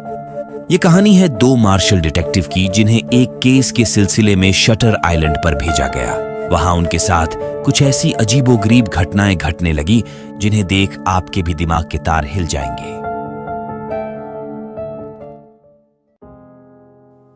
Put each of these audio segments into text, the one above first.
ये कहानी है दो मार्शल डिटेक्टिव की जिन्हें एक केस के सिलसिले में शटर आइलैंड पर भेजा गया। वहां उनके साथ कुछ ऐसी अजीबोगरीब घटनाएं घटने लगी जिन्हें देख आपके भी दिमाग के तार हिल जाएंगे।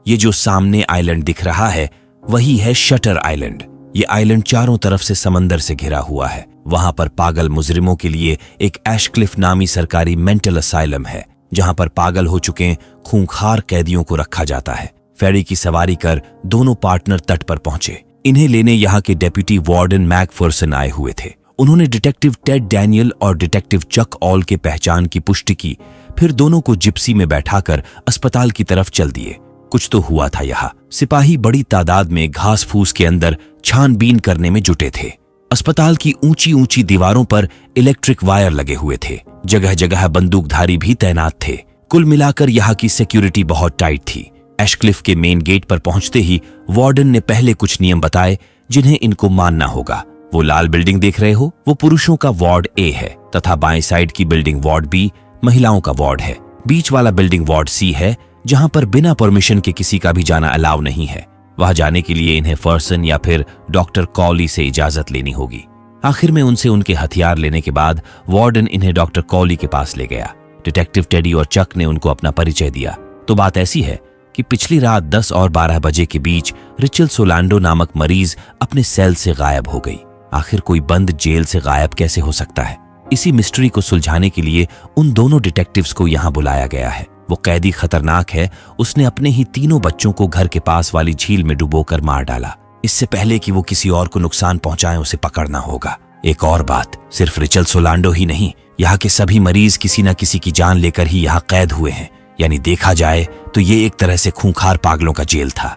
ये जो सामने आइलैंड दिख रहा है वही है शटर आइलैंड। ये आइलैंड चारों तरफ से समंदर से घिरा हुआ है। वहां पर पागल मुजरिमों के लिए एक एशक्लिफ नामी सरकारी मेंटल असाइलम है, जहां पर पागल हो चुके खूंखार कैदियों को रखा जाता है। फेरी की सवारी कर दोनों पार्टनर तट पर पहुंचे। इन्हें लेने यहाँ के डेप्यूटी वार्डन मैकफर्सन आए हुए थे। उन्होंने डिटेक्टिव टेड डैनियल और डिटेक्टिव चक ऑल के पहचान की पुष्टि की, फिर दोनों को जिप्सी में बैठाकर अस्पताल की तरफ चल दिए। कुछ तो हुआ था यहाँ। सिपाही बड़ी तादाद में घास फूस के अंदर छानबीन करने में जुटे थे। अस्पताल की ऊंची ऊंची दीवारों पर इलेक्ट्रिक वायर लगे हुए थे। जगह जगह बंदूकधारी भी तैनात थे। कुल मिलाकर यहाँ की सिक्योरिटी बहुत टाइट थी। एशक्लिफ के मेन गेट पर पहुंचते ही वार्डन ने पहले कुछ नियम बताए जिन्हें इनको मानना होगा। वो लाल बिल्डिंग देख रहे हो, वो पुरुषों का वार्ड ए है तथा बाएं साइड की बिल्डिंग वार्ड बी महिलाओं का वार्ड है। बीच वाला बिल्डिंग वार्ड सी है, जहां पर बिना परमिशन के किसी का भी जाना अलाउ नहीं है। वहां जाने के लिए इन्हें फर्सन या फिर डॉक्टर कॉली से इजाजत लेनी होगी। आखिर में उनसे उनके हथियार लेने के बाद वार्डन इन्हें डॉक्टर कॉली के पास ले गया। डिटेक्टिव टेडी और चक ने उनको अपना परिचय दिया। तो बात ऐसी है कि पिछली रात 10 और 12 बजे के बीच रिचल सोलांडो नामक मरीज अपने सेल से गायब हो गई। आखिर कोई बंद जेल से गायब कैसे हो सकता है? इसी मिस्ट्री को सुलझाने के लिए उन दोनों डिटेक्टिव्स को यहाँ बुलाया गया है। वो कैदी खतरनाक है। उसने अपने ही तीनों बच्चों को घर के पास वाली झील में डुबोकर मार डाला। इससे पहले कि वो किसी और को नुकसान पहुंचाए उसे पकड़ना होगा। एक और बात, सिर्फ रिचल सोलांडो ही नहीं, यहाँ के सभी मरीज किसी न किसी की जान लेकर ही यहाँ कैद हुए हैं। यानी देखा जाए तो ये एक तरह से खूंखार पागलों का जेल था।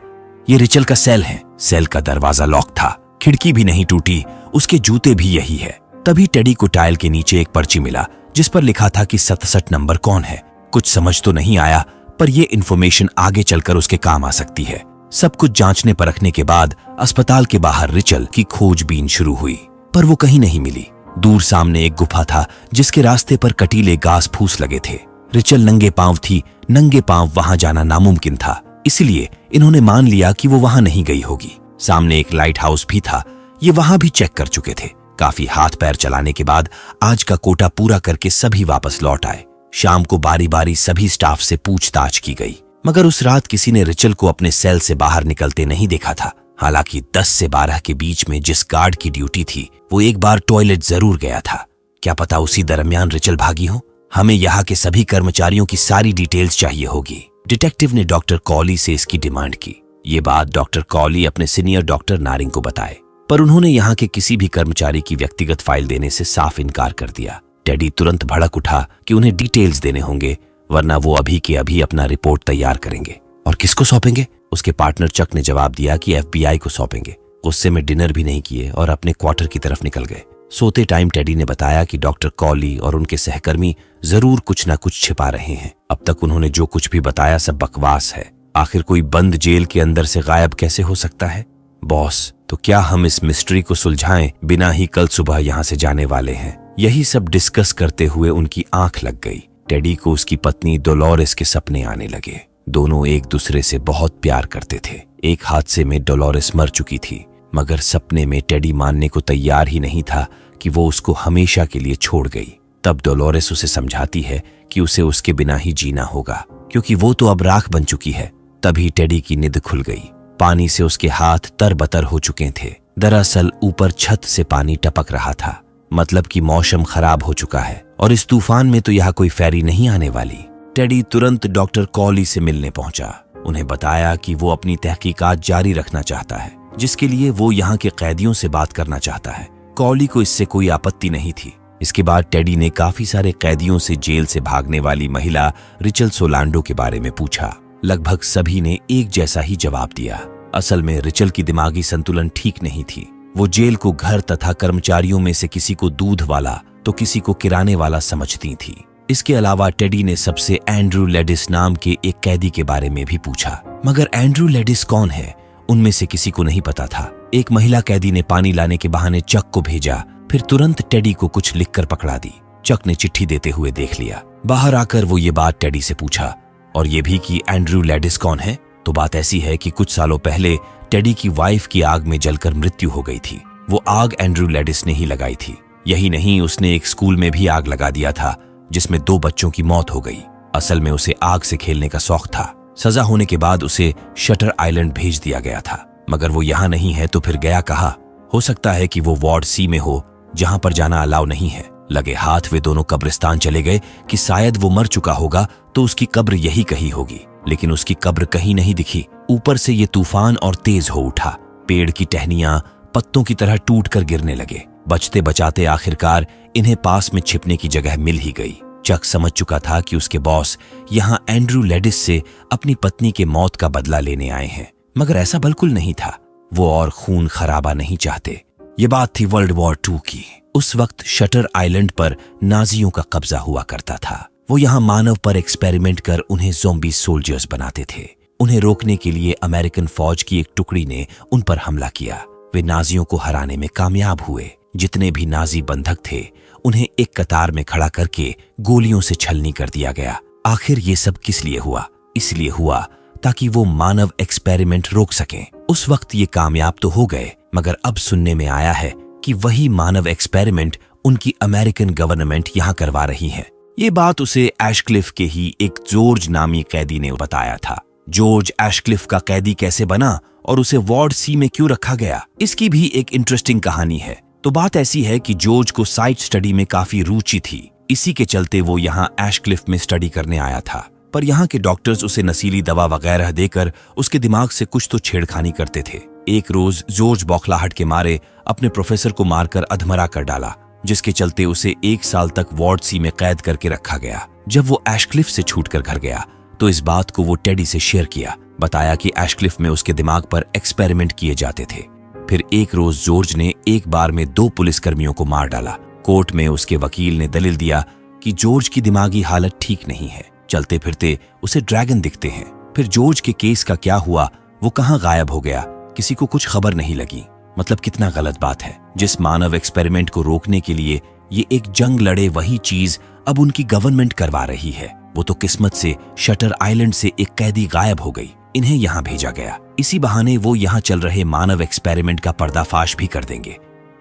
ये रिचल का सेल है। सेल का दरवाजा लॉक था, खिड़की भी नहीं टूटी, उसके जूते भी यही है। तभी टेडी को टाइल के नीचे एक पर्ची मिला जिस पर लिखा था कि 67 नंबर कौन है। कुछ समझ तो नहीं आया, पर यह इंफॉर्मेशन आगे चलकर उसके काम आ सकती है। सब कुछ जांचने परखने के बाद अस्पताल के बाहर रिचल की खोजबीन शुरू हुई, पर वो कहीं नहीं मिली। दूर सामने एक गुफा था जिसके रास्ते पर कटीले घास फूस लगे थे। रिचल नंगे पांव थी। नंगे पांव वहां जाना नामुमकिन था, इसलिए इन्होंने मान लिया कि वो वहां नहीं गई होगी। सामने एक लाइट हाउस भी था, ये वहां भी चेक कर चुके थे। काफी हाथ पैर चलाने के बाद आज का कोटा पूरा करके सभी वापस लौट आए। शाम को बारी बारी सभी स्टाफ से पूछताछ की गई, मगर उस रात किसी ने रिचल को अपने सेल से बाहर निकलते नहीं देखा था। हालांकि 10 से 12 के बीच में जिस गार्ड की ड्यूटी थी वो एक बार टॉयलेट जरूर गया था। क्या पता उसी दरमियान रिचल भागी हो। हमें यहाँ के सभी कर्मचारियों की सारी डिटेल्स चाहिए होगी। डिटेक्टिव ने डॉक्टर कॉली से इसकी डिमांड की। ये बात डॉक्टर कॉली अपने सीनियर डॉक्टर नारिंग को बताए, पर उन्होंने यहाँ के किसी भी कर्मचारी की व्यक्तिगत फाइल देने से साफ इनकार कर दिया। टेडी तुरंत भड़क उठा कि उन्हें डिटेल्स देने होंगे, वरना वो अभी के अभी अपना रिपोर्ट तैयार करेंगे। और किसको सौंपेंगे? उसके पार्टनर चक ने जवाब दिया कि FBI को सौंपेंगे। गुस्से में डिनर भी नहीं किए और अपने क्वार्टर की तरफ निकल गए। सोते टाइम टेडी ने बताया कि डॉक्टर कॉली और उनके सहकर्मी जरूर कुछ ना कुछ छिपा रहे हैं। अब तक उन्होंने जो कुछ भी बताया सब बकवास है। आखिर कोई बंद जेल के अंदर से गायब कैसे हो सकता है? बॉस, तो क्या हम इस मिस्ट्री को सुलझाएं बिना ही कल सुबह यहाँ से जाने वाले हैं? यही सब डिस्कस करते हुए उनकी आंख लग गई। टेडी को उसकी पत्नी डोलोरेस के सपने आने लगे। दोनों एक दूसरे से बहुत प्यार करते थे। एक हादसे में डोलोरेस मर चुकी थी, मगर सपने में टेडी मानने को तैयार ही नहीं था कि वो उसको हमेशा के लिए छोड़ गई। तब डोलोरेस उसे समझाती है कि उसे उसके बिना ही जीना होगा, क्योंकि वो तो अब राख बन चुकी है। तभी टेडी की नींद खुल गई। पानी से उसके हाथ तरबतर हो चुके थे। दरअसल ऊपर छत से पानी टपक रहा था, मतलब कि मौसम खराब हो चुका है और इस तूफान में तो यहाँ कोई फेरी नहीं आने वाली। टेडी तुरंत डॉक्टर कॉली से मिलने पहुंचा। उन्हें बताया कि वो अपनी तहकीकात जारी रखना चाहता है, जिसके लिए वो यहाँ के कैदियों से बात करना चाहता है। कॉली को इससे कोई आपत्ति नहीं थी। इसके बाद टेडी ने काफी सारे कैदियों से जेल से भागने वाली महिला रिचल सोलांडो के बारे में पूछा। लगभग सभी ने एक जैसा ही जवाब दिया। असल में रिचल की दिमागी संतुलन ठीक नहीं थी। वो जेल को घर तथा कर्मचारियों में से किसी को दूध वाला तो किसी को किराने वाला समझती थी। इसके अलावा टेडी ने सबसे एंड्रू लेडिस नाम के एक कैदी के बारे में भी पूछा, मगर एंड्रू लेडिस कौन है उनमें से किसी को नहीं पता था। एक महिला कैदी ने पानी लाने के बहाने चक को भेजा, फिर तुरंत टेडी को कुछ लिखकर पकड़ा दी। चक ने चिट्ठी देते हुए देख लिया। बाहर आकर वो ये बात टेडी से पूछा और ये भी कि एंड्रयू लैडिस कौन है। तो बात ऐसी है कि कुछ सालों पहले टेडी की वाइफ की आग में जलकर मृत्यु हो गई थी। वो आग एंड्रयू लैडिस ने ही लगाई थी। यही नहीं, उसने एक स्कूल में भी आग लगा दिया था जिसमें 2 बच्चों की मौत हो गई। असल में उसे आग से खेलने का शौक था। सजा होने के बाद उसे शटर आइलैंड भेज दिया गया था, मगर वो यहाँ नहीं है तो फिर गया कहाँ? हो सकता है कि वो वार्ड सी में हो, जहां पर जाना अलाउ नहीं है। लगे हाथ वे दोनों कब्रिस्तान चले गए कि शायद वो मर चुका होगा तो उसकी कब्र यही कहीं होगी, लेकिन उसकी कब्र कहीं नहीं दिखी। ऊपर से ये तूफान और तेज हो उठा। पेड़ की टहनियां पत्तों की तरह टूट कर गिरने लगे। बचते बचाते आखिरकार इन्हें पास में छिपने की जगह मिल ही गई। चक समझ चुका था कि उसके बॉस यहाँ एंड्रयू लैडिस से अपनी पत्नी के मौत का बदला लेने आए हैं, मगर ऐसा बिल्कुल नहीं था। वो और खून खराबा नहीं चाहते। ये बात थी वर्ल्ड वॉर 2 की। उस वक्त शटर आइलैंड पर नाजियों का कब्जा हुआ करता था। वो यहाँ मानव पर एक्सपेरिमेंट कर उन्हें ज़ॉम्बी सोल्जर्स बनाते थे। उन्हें रोकने के लिए अमेरिकन फौज की एक टुकड़ी ने उन पर हमला किया। वे नाजियों को हराने में कामयाब हुए। जितने भी नाजी बंधक थे उन्हें एक कतार में खड़ा करके गोलियों से छलनी कर दिया गया। आखिर ये सब किस लिए हुआ? इसलिए हुआ ताकि वो मानव एक्सपेरिमेंट रोक सकें। उस वक्त ये कामयाब तो हो गए, मगर अब सुनने में आया है कि वही मानव एक्सपेरिमेंट उनकी अमेरिकन गवर्नमेंट यहाँ करवा रही है। ये बात उसे एशक्लिफ के ही एक जॉर्ज नामी कैदी ने बताया था। जॉर्ज एशक्लिफ का कैदी कैसे बना और उसे वार्ड सी में क्यों रखा गया, इसकी भी एक इंटरेस्टिंग कहानी है। तो बात ऐसी है कि जॉर्ज को साइट स्टडी में काफी रुचि थी। इसी के चलते वो यहाँ एशक्लिफ में स्टडी करने आया था, पर यहाँ के डॉक्टर्स उसे नशीली दवा वगैरह देकर उसके दिमाग से कुछ तो छेड़खानी करते थे। एक रोज जॉर्ज बौखलाहट के मारे अपने प्रोफेसर को मारकर अधमरा कर डाला, जिसके चलते उसे 1 साल तक वार्ड सी में कैद करके रखा गया। जब वो एशक्लिफ से छूटकर घर गया तो इस बात को वो टेडी से शेयर किया। बताया कि एशक्लिफ में उसके दिमाग पर एक्सपेरिमेंट किए जाते थे। फिर एक रोज जॉर्ज ने एक बार में 2 पुलिसकर्मियों को मार डाला। कोर्ट में उसके वकील ने दलील दिया कि जॉर्ज की दिमागी हालत ठीक नहीं है, चलते फिरते उसे ड्रैगन दिखते हैं। फिर जॉर्ज के केस का क्या हुआ, वो कहाँ गायब हो गया, किसी को कुछ खबर नहीं लगी। मतलब कितना गलत बात है। जिस मानव एक्सपेरिमेंट को रोकने के लिए ये एक जंग लड़े, वही चीज अब उनकी गवर्नमेंट करवा रही है। वो तो किस्मत से शटर आइलैंड से एक कैदी गायब हो गई, इन्हें यहाँ भेजा गया। इसी बहाने वो यहाँ चल रहे मानव एक्सपेरिमेंट का पर्दाफाश भी कर देंगे।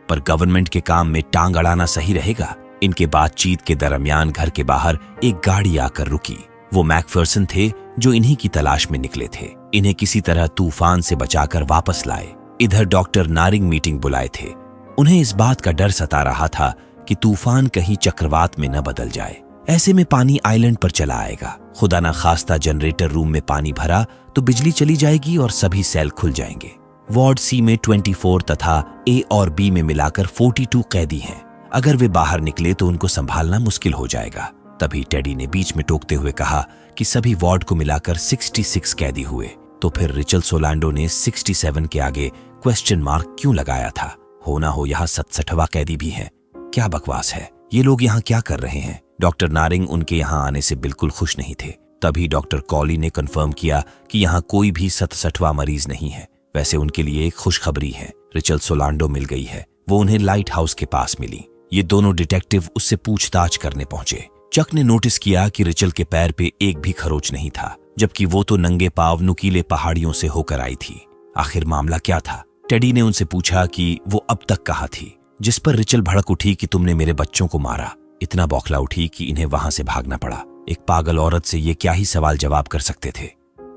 पर गवर्नमेंट के काम में टांग अड़ाना सही रहेगा? इनके बातचीत के दरमियान घर के बाहर एक गाड़ी आकर रुकी। वो मैकफर्सन थे जो इन्हीं की तलाश में निकले थे। इन्हें किसी तरह तूफान से बचाकर वापस लाए। इधर डॉक्टर नारिंग मीटिंग बुलाए थे। उन्हें इस बात का डर सता रहा था कि तूफान कहीं चक्रवात में न बदल जाए। ऐसे में पानी आइलैंड पर चला आएगा। खुदा ना खास्ता जनरेटर रूम में पानी भरा तो बिजली चली जाएगी और सभी सेल खुल जाएंगे। वार्ड सी में 24 तथा ए और बी में मिलाकर 42 कैदी हैं। अगर वे बाहर निकले तो उनको संभालना मुश्किल हो जाएगा। तभी टेडी ने बीच में टोकते हुए कहा कि सभी वार्ड को मिलाकर 66 कैदी हुए। तो फिर रिचल सोलांडो ने 67 के आगे क्वेश्चन मार्क क्यों लगाया था? होना हो यहाँ 67वां कैदी भी है। क्या बकवास है, ये लोग यहाँ क्या कर रहे हैं? डॉक्टर नारिंग उनके यहाँ आने से बिल्कुल खुश नहीं थे। तभी डॉक्टर कॉली ने कंफर्म किया कि यहाँ कोई भी 67वां मरीज नहीं है। वैसे उनके लिए एक खुशखबरी है, रिचल सोलांडो मिल गई है। वो उन्हें लाइट हाउस के पास मिली। ये दोनों डिटेक्टिव उससे पूछताछ करने पहुंचे। चक ने नोटिस किया कि रिचल के पैर पे एक भी खरोच नहीं था, जबकि वो तो नंगे पांव नुकीले पहाड़ियों से होकर आई थी। आखिर मामला क्या था? टेडी ने उनसे पूछा कि वो अब तक कहाँ थी, जिस पर रिचल भड़क उठी कि तुमने मेरे बच्चों को मारा। इतना बौखला उठी कि इन्हें वहां से भागना पड़ा। एक पागल औरत से ये क्या ही सवाल जवाब कर सकते थे।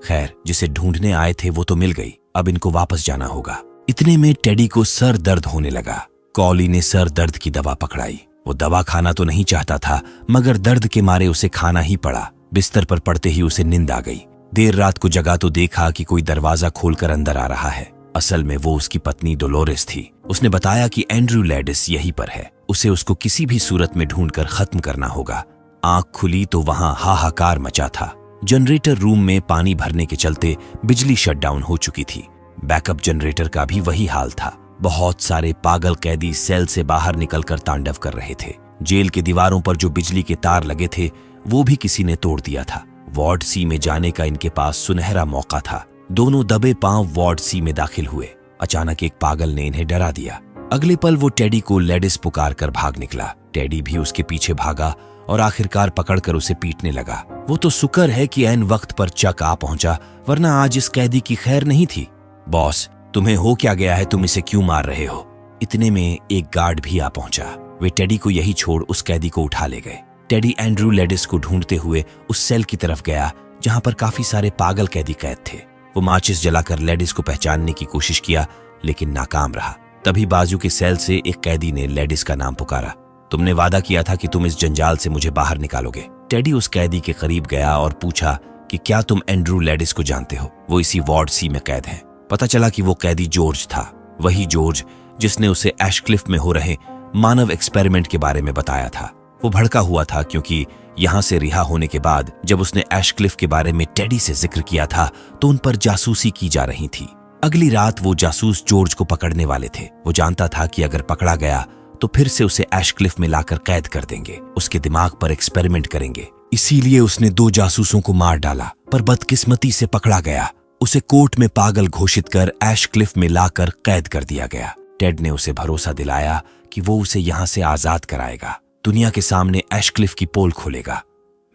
खैर, जिसे ढूंढने आए थे वो तो मिल गई, अब इनको वापस जाना होगा। इतने में टेडी को सर दर्द होने लगा। कॉली ने सर दर्द की दवा पकड़ाई। वो दवा खाना तो नहीं चाहता था, मगर दर्द के मारे उसे खाना ही पड़ा। बिस्तर पर पड़ते ही उसे नींद आ गई। देर रात को जगा तो देखा कि कोई दरवाजा खोलकर अंदर आ रहा है। असल में वो उसकी पत्नी डोलोरेस थी। उसने बताया कि एंड्रयू लैडिस यहीं पर है, उसे उसको किसी भी सूरत में ढूंढकर खत्म करना होगा। आंख खुली तो वहां हाहाकार मचा था। जनरेटर रूम में पानी भरने के चलते बिजली शटडाउन हो चुकी थी। बैकअप जनरेटर का भी वही हाल था। बहुत सारे पागल कैदी सेल से बाहर निकलकर तांडव कर रहे थे। जेल के दीवारों पर जो बिजली के तार लगे थे वो भी किसी ने तोड़ दिया था। वार्ड सी में जाने का इनके पास सुनहरा मौका था। दोनों दबे पांव वार्ड सी में दाखिल हुए। अचानक एक पागल ने इन्हें डरा दिया। अगले पल वो टेडी को लेडिस पुकार कर भाग निकला। टेडी भी उसके पीछे भागा और आखिरकार पकड़कर उसे पीटने लगा। वो तो शुक्र है कि ऐन वक्त पर चक आ पहुंचा, वरना आज इस कैदी की खैर नहीं थी। बॉस, तुम्हें हो क्या गया है? तुम इसे क्यों मार रहे हो? इतने में एक गार्ड भी आ पहुंचा। वे टेडी को यही छोड़ उस कैदी को उठा ले गए। टेडी एंड्रू लेडिस को ढूंढते हुए उस सेल की तरफ गया जहां पर काफी सारे पागल कैदी कैद थे। वो माचिस जलाकर लेडिस को पहचानने की कोशिश किया, लेकिन नाकाम रहा। तभी बाजू के सेल से एक कैदी ने लेडिस का नाम पुकारा। तुमने वादा किया था कि तुम इस जंजाल से मुझे बाहर निकालोगे। टेडी उस कैदी के करीब गया और पूछा कि क्या तुम एंड्रू लेडिस को जानते हो? वो इसी वार्ड सी में कैद हैं। पता चला कि वो कैदी जॉर्ज था, वही जॉर्ज जिसने उसे एशक्लिफ में हो रहे मानव एक्सपेरिमेंट के बारे में बताया था। वो भड़का हुआ था क्योंकि यहां से रिहा होने के बाद जब उसने एशक्लिफ के बारे में टेडी से जिक्र किया था तो उन पर जासूसी की जा रही थी। अगली रात वो जासूस जॉर्ज को पकड़ने वाले थे। वो जानता था कि अगर पकड़ा गया तो फिर से उसे एशक्लिफ में लाकर कैद कर देंगे, उसके दिमाग पर एक्सपेरिमेंट करेंगे। इसीलिए उसने 2 जासूसों को मार डाला, पर बदकिस्मती से पकड़ा गया। उसे कोर्ट में पागल घोषित कर एशक्लिफ में लाकर कैद कर दिया गया। टेड ने उसे भरोसा दिलाया कि वो उसे यहां से आजाद कराएगा, दुनिया के सामने एशक्लिफ की पोल खोलेगा।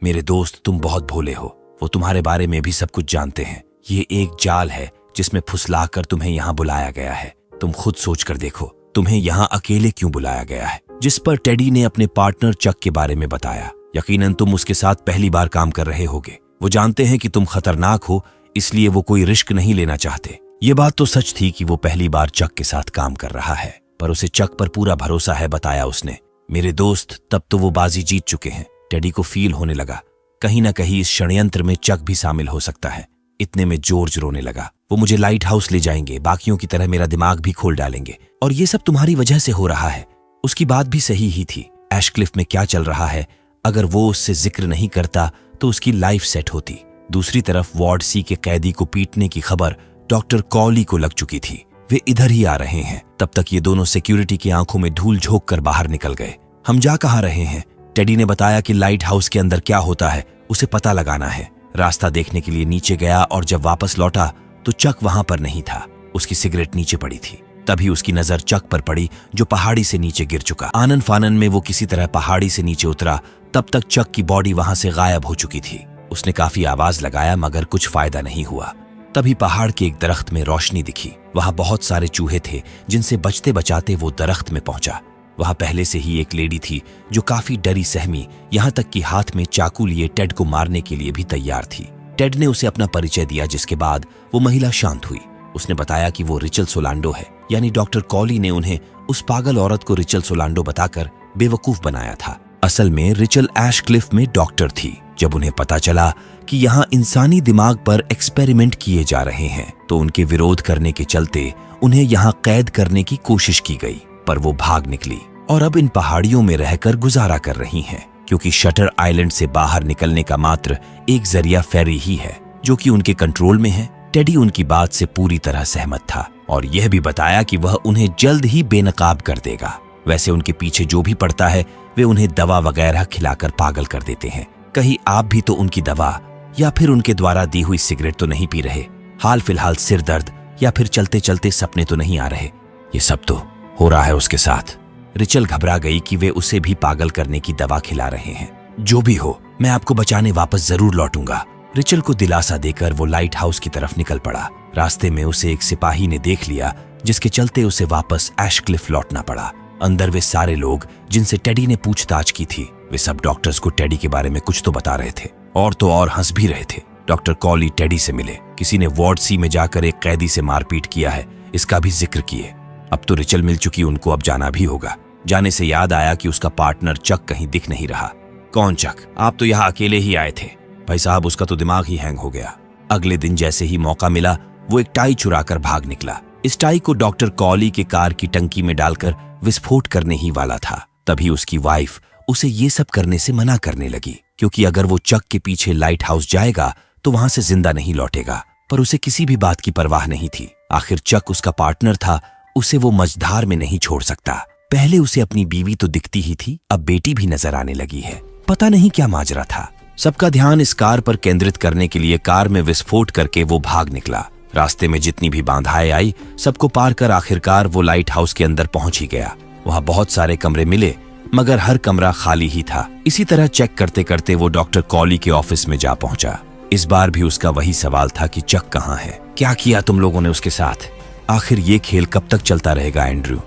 मेरे दोस्त, तुम बहुत भोले हो। वो तुम्हारे बारे में भी सब कुछ जानते हैं। ये एक जाल है जिसमें फुसलाकर तुम्हें यहाँ बुलाया गया है। तुम खुद सोच कर देखो, तुम्हें यहाँ अकेले क्यों बुलाया गया है? जिस पर टेडी ने अपने पार्टनर चक के बारे में बताया। यकीनन तुम उसके साथ पहली बार काम कर रहे होगे। वो जानते हैं कि तुम खतरनाक हो, इसलिए वो कोई रिस्क नहीं लेना चाहते। ये बात तो सच थी कि वो पहली बार चक के साथ काम कर रहा है, पर उसे चक पर पूरा भरोसा है, बताया उसने। मेरे दोस्त, तब तो वो बाजी जीत चुके हैं। टेडी को फील होने लगा कहीं ना कहीं इस षड्यंत्र में चक भी शामिल हो सकता है। इतने में जॉर्ज रोने लगा। वो मुझे लाइट हाउस ले जाएंगे, बाकियों की तरह मेरा दिमाग भी खोल डालेंगे, और ये सब तुम्हारी वजह से हो रहा है। उसकी बात भी सही ही थी। एशक्लिफ में क्या चल रहा है, अगर वो उससे जिक्र नहीं करता तो उसकी लाइफ सेट होती। दूसरी तरफ वार्ड सी के कैदी को पीटने की खबर डॉक्टर कॉली को लग चुकी थी। वे इधर ही आ रहे हैं। तब तक ये दोनों सिक्योरिटी की आंखों में धूल झोंक कर बाहर निकल गए। हम जा कहाँ रहे हैं? टेडी ने बताया कि लाइट हाउस के अंदर क्या होता है उसे पता लगाना है। रास्ता देखने के लिए नीचे गया और जब वापस लौटा तो चक वहां पर नहीं था। उसकी सिगरेट नीचे पड़ी थी। तभी उसकी नजर चक पर पड़ी जो पहाड़ी से नीचे गिर चुका। आनन फानन में वो किसी तरह पहाड़ी से नीचे उतरा। तब तक चक की बॉडी वहां से गायब हो चुकी थी। उसने काफी आवाज लगाया मगर कुछ फायदा नहीं हुआ। तभी पहाड़ के एक दरख्त में रोशनी दिखी। वहां बहुत सारे चूहे थे जिनसे बचते बचाते वो दरख्त में पहुंचा। वहां पहले से ही एक लेडी थी जो काफी डरी सहमी, यहां तक कि हाथ में चाकू लिए टेड को मारने के लिए भी तैयार थी। टेड ने उसे अपना परिचय दिया, जिसके बाद वो महिला शांत हुई। उसने बताया कि वो रिचल सोलांडो है, यानी डॉक्टर कॉली ने उन्हें उस पागल औरत को रिचल सोलांडो बताकर बेवकूफ बनाया था। असल में रिचल एशक्लिफ में डॉक्टर थी। जब उन्हें पता चला कि यहाँ इंसानी दिमाग पर एक्सपेरिमेंट किए जा रहे हैं तो उनके विरोध करने के चलते उन्हें यहाँ कैद करने की कोशिश की गई, पर वो भाग निकली और अब इन पहाड़ियों में रहकर गुजारा कर रही हैं, क्योंकि शटर आइलैंड से बाहर निकलने का मात्र एक जरिया फेरी ही है जो कि उनके कंट्रोल में है। टेडी उनकी बात से पूरी तरह सहमत था और यह भी बताया कि वह उन्हें जल्द ही बेनकाब कर देगा। वैसे उनके पीछे जो भी पड़ता है वे उन्हें दवा वगैरह खिलाकर पागल कर देते हैं। कहीं आप भी तो उनकी दवा या फिर उनके द्वारा दी हुई सिगरेट तो नहीं पी रहे? हाल फिलहाल सिर दर्द या फिर चलते चलते सपने तो नहीं आ रहे? ये सब तो हो रहा है उसके साथ। रिचल घबरा गई कि वे उसे भी पागल करने की दवा खिला रहे हैं। जो भी हो, मैं आपको बचाने वापस जरूर लौटूंगा। रिचल को दिलासा देकर वो लाइट हाउस की तरफ निकल पड़ा। रास्ते में उसे एक सिपाही ने देख लिया, जिसके चलते उसे वापस एशक्लिफ लौटना पड़ा। अंदर वे सारे लोग जिनसे टेडी ने पूछताछ की थी, वे सब डॉक्टर्स को टेडी के बारे में कुछ तो बता रहे थे और तो और हंस भी रहे थे। डॉक्टर कॉली टेडी से मिले। किसी ने वार्ड सी में जाकर एक कैदी से मारपीट किया है, इसका भी जिक्र किए। अब तो रिचल मिल चुकी, उनको अब जाना भी होगा। जाने से याद आया कि उसका पार्टनर चक कहीं दिख नहीं रहा। कौन चक? आप तो यहाँ अकेले ही आए थे। भाई साहब, उसका तो दिमाग ही हैंग हो गया। अगले दिन जैसे ही मौका मिला वो एक टाई चुराकर भाग निकला। इस टाई को डॉक्टर कॉली के कार की टंकी में डालकर विस्फोट करने ही वाला था। तभी उसकी वाइफ उसे ये सब करने से मना करने लगी, क्योंकि अगर वो चक के पीछे लाइट हाउस जाएगा तो वहां से जिंदा नहीं लौटेगा। पर उसे किसी भी बात की परवाह नहीं थी। आखिर चक उसका पार्टनर था, उसे वो मझधार में नहीं छोड़ सकता। पहले उसे अपनी बीवी तो दिखती ही थी, अब बेटी भी नजर आने लगी है। पता नहीं क्या माजरा था। सबका ध्यान इस कार पर केंद्रित करने के लिए कार में विस्फोट करके वो भाग निकला। रास्ते में जितनी भी बाधाएं आई सबको पार कर आखिरकार वो लाइट हाउस के अंदर पहुंच ही गया। वहां बहुत सारे कमरे मिले मगर हर कमरा खाली ही था। इसी तरह चेक करते करते वो डॉक्टर कॉली के ऑफिस में जा पहुंचा। इस बार भी उसका वही सवाल था कि चक कहाँ है, क्या किया तुम लोगों ने उसके साथ? आखिर ये खेल कब तक चलता रहेगा एंड्रू?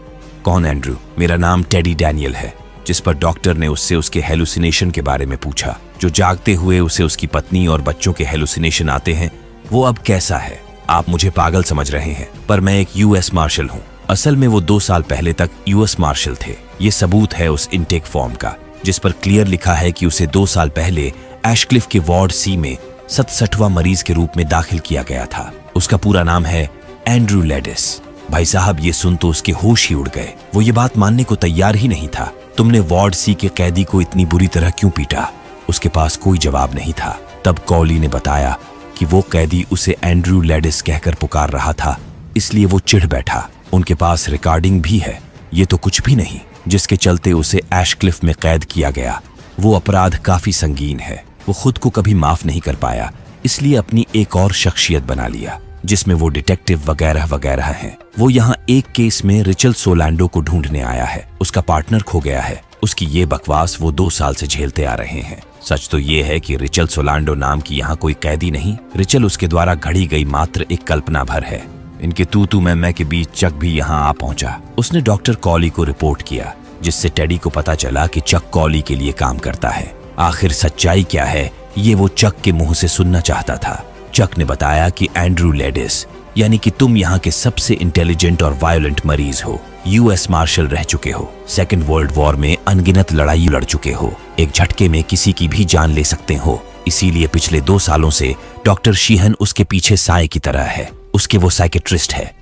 कौन एंड्रू? मेरा नाम टेडी डैनियल है। जिस पर डॉक्टर ने उससे उसके हेलुसिनेशन के बारे में पूछा। जो जागते हुए उसे उसकी पत्नी और बच्चों के हेलुसिनेशन आते हैं, वो अब कैसा है? आप मुझे पागल समझ रहे हैं, पर मैं एक यूएस मार्शल हूँ। असल में वो 2 साल पहले तक यूएस मार्शल थे। ये सबूत है उस इनटेक फॉर्म का जिस पर क्लियर लिखा है कि उसे 2 साल पहले एशक्लिफ के वार्ड सी में 67वां मरीज के रूप में दाखिल किया गया था। उसका पूरा नाम है एंड्रू लेडिस। भाई साहब, ये सुन तो उसके होश ही उड़ गए। वो ये बात मानने को तैयार ही नहीं था। तुमने वार्ड सी के कैदी को इतनी बुरी तरह क्यों पीटा? उसके पास कोई जवाब नहीं था। तब कॉली ने बताया कि वो कैदी उसे एंड्रू लेडिस कहकर पुकार रहा था, इसलिए वो चिढ़ बैठा। उनके पास रिकॉर्डिंग भी है। ये तो कुछ भी नहीं जिसके चलते उसे एशक्लिफ में कैद किया गया। वो अपराध काफी संगीन है। वो खुद को कभी माफ नहीं कर पाया, इसलिए अपनी एक और शख्सियत बना लिया जिसमें वो डिटेक्टिव वगैरह वगैरह हैं। वो यहाँ एक केस में रिचल सोलैंडो को ढूंढने आया है। उसका पार्टनर खो गया है। उसकी ये बकवास वो 2 साल से झेलते आ रहे हैं। सच तो ये है कि रिचल सोलैंडो नाम की यहाँ कोई कैदी नहीं, रिचल उसके द्वारा घड़ी गई मात्र एक कल्पना भर है। इनके तू मैं के बीच चक भी यहाँ आ पहुंचा। उसने डॉक्टर कॉली को रिपोर्ट किया, जिससे टेडी को पता चला कि चक कॉली के लिए काम करता है। आखिर सच्चाई क्या है, ये वो चक के मुंह से सुनना चाहता था। चक ने बताया कि एंड्रू लेडिस, यानी कि तुम यहाँ के सबसे इंटेलिजेंट और वायलेंट मरीज हो। यूएस मार्शल रह चुके हो। सेकेंड वर्ल्ड वॉर में अनगिनत लड़ाई लड़ चुके हो। एक झटके में किसी की भी जान ले सकते हो। इसीलिए पिछले 2 सालों से डॉक्टर शीहन उसके पीछे साए की तरह है। उसके वो साइकेट्रिस्ट है।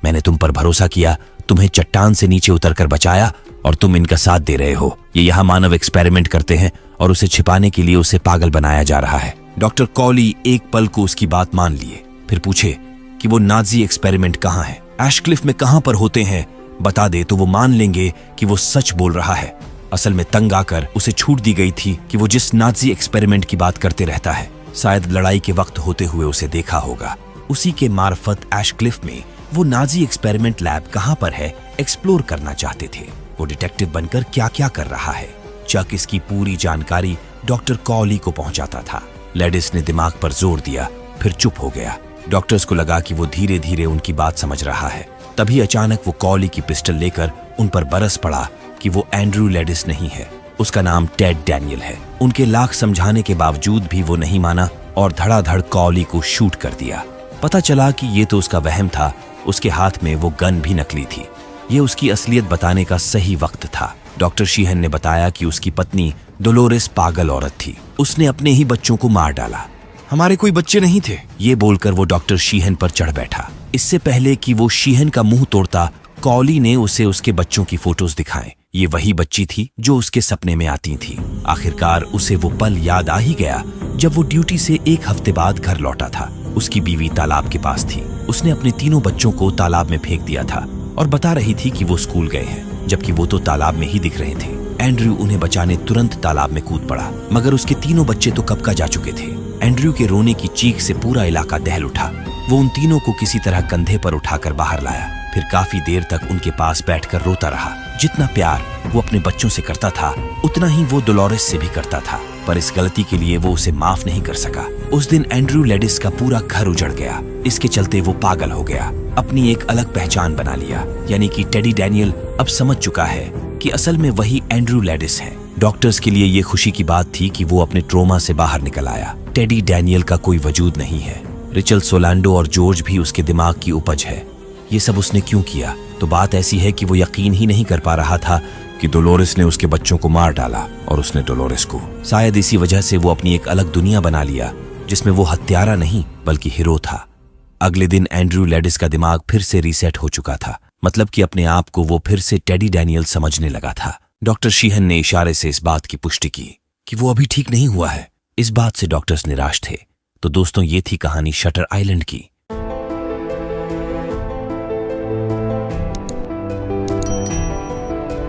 मैंने तुम पर भरोसा किया, तुम्हें चट्टान से नीचे उतरकर बचाया और तुम इनका साथ दे रहे हो। ये यहाँ मानव एक्सपेरिमेंट करते हैं और उसे छिपाने के लिए उसे पागल बनाया जा रहा है। डॉक्टर कॉली एक पल को उसकी बात मान लिए, फिर पूछे कि वो नाजी एक्सपेरिमेंट कहाँ है, एशक्लिफ में कहाँ पर होते हैं? बता दे तो वो मान लेंगे कि वो सच बोल रहा है। असल में तंग आकर उसे छूट दी गई थी कि वो जिस नाजी एक्सपेरिमेंट की बात करते रहता है, शायद लड़ाई के वक्त होते हुए उसे देखा होगा। उसी के मार्फत एशक्लिफ में वो नाजी एक्सपेरिमेंट लैब कहाँ पर है एक्सप्लोर करना चाहते थे। वो डिटेक्टिव बनकर क्या क्या कर रहा है। चक इसकी पूरी जानकारी डॉक्टर कॉली को पहुंचाता था। लेडिस ने दिमाग पर जोर दिया, फिर चुप हो गया। डॉक्टर्स को लगा कि वो धीरे धीरे उनकी बात समझ रहा है। तभी अचानक वो कॉली की पिस्टल लेकर उन पर बरस पड़ा कि वो एंड्रू लेडिस नहीं है, उसका नाम टेड डैनियल है। उनके लाख समझाने के बावजूद भी वो नहीं माना और धड़ाधड़ कॉली को शूट कर दिया। पता चला कि ये तो उसका वहम था। उसके हाथ में वो गन भी नकली थी। ये उसकी असलियत बताने का सही वक्त था। डॉक्टर शीहन ने बताया कि उसकी पत्नी डोलोरेस पागल औरत थी। उसने अपने ही बच्चों को मार डाला। हमारे कोई बच्चे नहीं थे, ये बोलकर वो डॉक्टर शीहन पर चढ़ बैठा। इससे पहले कि वो शीहन का मुंह तोड़ता, कॉली ने उसे उसके बच्चों की फोटोज दिखाए। ये वही बच्ची थी जो उसके सपने में आती थी। आखिरकार उसे वो पल याद आ ही गया जब वो ड्यूटी से 1 हफ्ते बाद घर लौटा था। उसकी बीवी तालाब के पास थी। उसने अपने 3 बच्चों को तालाब में फेंक दिया था और बता रही थी कि वो स्कूल गए हैं, जबकि वो तो तालाब में ही दिख रहे थे। एंड्रयू उन्हें बचाने तुरंत तालाब में कूद पड़ा, मगर उसके 3 बच्चे तो कब का जा चुके थे। एंड्रयू के रोने की चीख से पूरा इलाका दहल उठा। वो उन तीनों को किसी तरह कंधे पर उठाकर बाहर लाया, फिर काफी देर तक उनके पास बैठकर रोता रहा। जितना प्यार वो अपने बच्चों से करता था, उतना ही वो डोलोरेस से भी करता था, पर इस गलती के लिए वो उसे माफ नहीं कर सका। उस दिन एंड्रयू लेडिस का पूरा घर उजड़ गया। इसके चलते वो पागल हो गया, अपनी एक अलग पहचान बना लिया। यानी कि टेडी डैनियल अब समझ चुका है कि असल में वही एंड्रयू लेडिस है। डॉक्टर्स के लिए ये खुशी की बात थी कि वो अपने ट्रोमा से बाहर निकल आया। टेडी डैनियल का कोई वजूद नहीं है। रिचल सोलैंडो और जॉर्ज भी उसके दिमाग की उपज है। ये सब उसने क्यों किया? तो बात ऐसी है कि वो यकीन ही नहीं कर पा रहा था कि डोलोरेस ने उसके बच्चों को मार डाला और उसने डोलोरेस को। शायद इसी वजह से वो अपनी एक अलग दुनिया बना लिया, जिसमें वो हत्यारा नहीं बल्कि हीरो था। अगले दिन एंड्रयू लेडिस का दिमाग फिर से रीसेट हो चुका था, मतलब कि अपने आप को वो फिर से टेडी डैनियल समझने लगा था। डॉक्टर शीहन ने इशारे से इस बात की पुष्टि की कि वो अभी ठीक नहीं हुआ है। इस बात से डॉक्टर्स निराश थे। तो दोस्तों, ये थी कहानी शटर आइलैंड की।